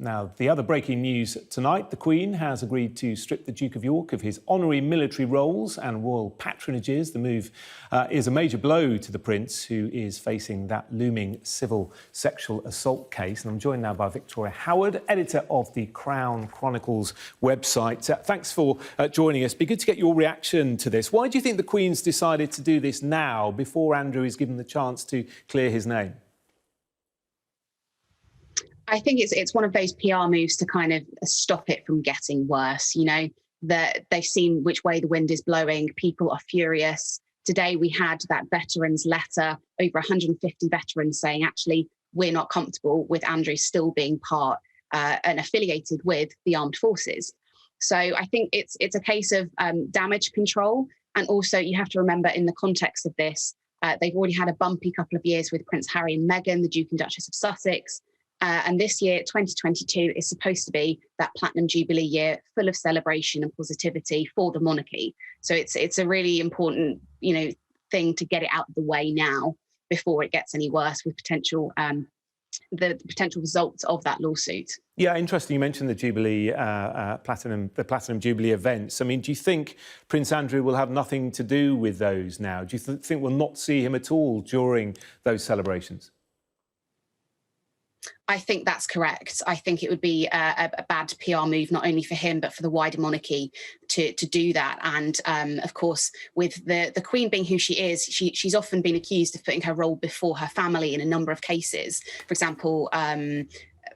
Now, the other breaking news tonight, the Queen has agreed to strip the Duke of York of his honorary military roles and royal patronages. The move is a major blow to the Prince, who is facing that looming civil sexual assault case. And I'm joined now by Victoria Howard, editor of the Crown Chronicles website. Thanks for joining us. Be good to get your reaction to this. Why do you think the Queen's decided to do this now, before Andrew is given the chance to clear his name? I think it's one of those PR moves to kind of stop it from getting worse. You know, that they've seen which way the wind is blowing. People are furious. Today we had that veterans letter, over 150 veterans saying, actually, we're not comfortable with Andrew still being part and affiliated with the armed forces. So I think it's a case of damage control. And also you have to remember, in the context of this, they've already had a bumpy couple of years with Prince Harry and Meghan, the Duke and Duchess of Sussex. And this year, 2022, is supposed to be that Platinum Jubilee year, full of celebration and positivity for the monarchy. So it's a really important, thing to get it out of the way now before it gets any worse with the potential results of that lawsuit. Yeah, interesting. You mentioned the Jubilee, Platinum Jubilee events. I mean, do you think Prince Andrew will have nothing to do with those now? Do you think we'll not see him at all during those celebrations? I think that's correct. I think it would be a bad PR move, not only for him, but for the wider monarchy to do that. And of course, with the Queen being who she is, she's often been accused of putting her role before her family in a number of cases. For example,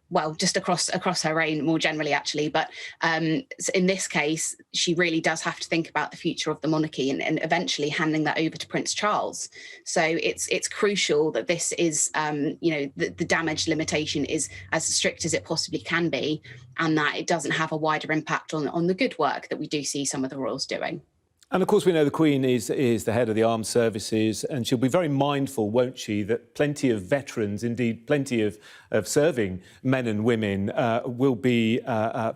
well, just across her reign more generally, actually. But in this case, she really does have to think about the future of the monarchy and eventually handing that over to Prince Charles. So it's crucial that this is, the damage limitation is as strict as it possibly can be, and that it doesn't have a wider impact on the good work that we do see some of the royals doing. And of course, we know the Queen is the head of the armed services, and she'll be very mindful, won't she, that plenty of veterans, indeed plenty of serving men and women, will be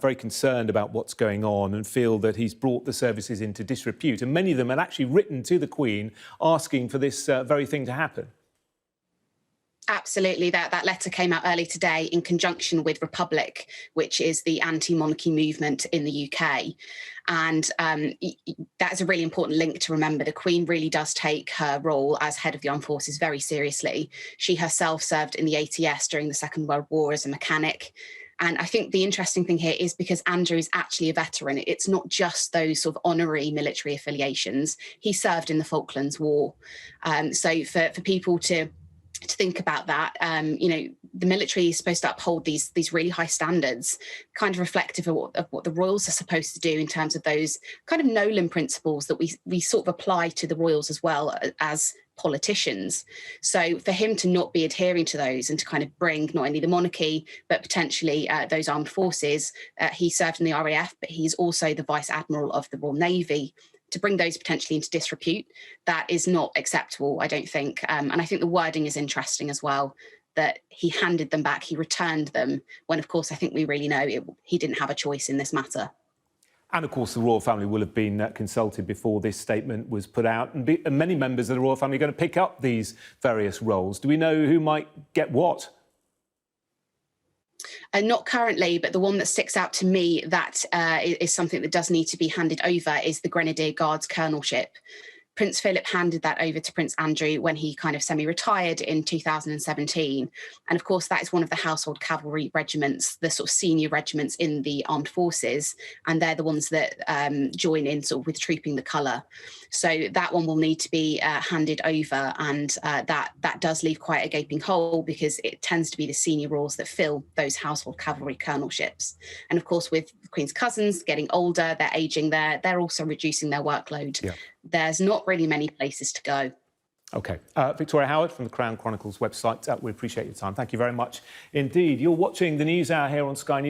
very concerned about what's going on and feel that he's brought the services into disrepute. And many of them had actually written to the Queen asking for this very thing to happen. Absolutely. That letter came out early today in conjunction with Republic, which is the anti-monarchy movement in the UK. And that is a really important link to remember. The Queen really does take her role as head of the armed forces very seriously. She herself served in the ATS during the Second World War as a mechanic. And I think the interesting thing here is because Andrew is actually a veteran, it's not just those sort of honorary military affiliations. He served in the Falklands War. So for people to think about that, the military is supposed to uphold these really high standards, kind of reflective of what the royals are supposed to do in terms of those kind of Nolan principles that we sort of apply to the royals as well as politicians. So for him to not be adhering to those and to kind of bring not only the monarchy, but potentially those armed forces, he served in the RAF, but he's also the Vice Admiral of the Royal Navy, to bring those potentially into disrepute, that is not acceptable, I don't think. And I think the wording is interesting as well, that he handed them back, he returned them, when of course I think we really know he didn't have a choice in this matter. And of course the royal family will have been consulted before this statement was put out, and many members of the royal family are going to pick up these various roles. Do we know who might get what? Not currently, but the one that sticks out to me that is something that does need to be handed over is the Grenadier Guards colonelship. Prince Philip handed that over to Prince Andrew when he kind of semi-retired in 2017. And of course, that is one of the household cavalry regiments, the sort of senior regiments in the armed forces. And they're the ones that join in sort of with trooping the colour. So that one will need to be handed over. And that does leave quite a gaping hole, because it tends to be the senior roles that fill those household cavalry colonelships. And of course, with the Queen's cousins getting older, they're ageing there, they're also reducing their workload. Yeah. There's not really many places to go. OK. Victoria Howard from the Crown Chronicles website. We appreciate your time. Thank you very much indeed. You're watching the News Hour here on Sky News.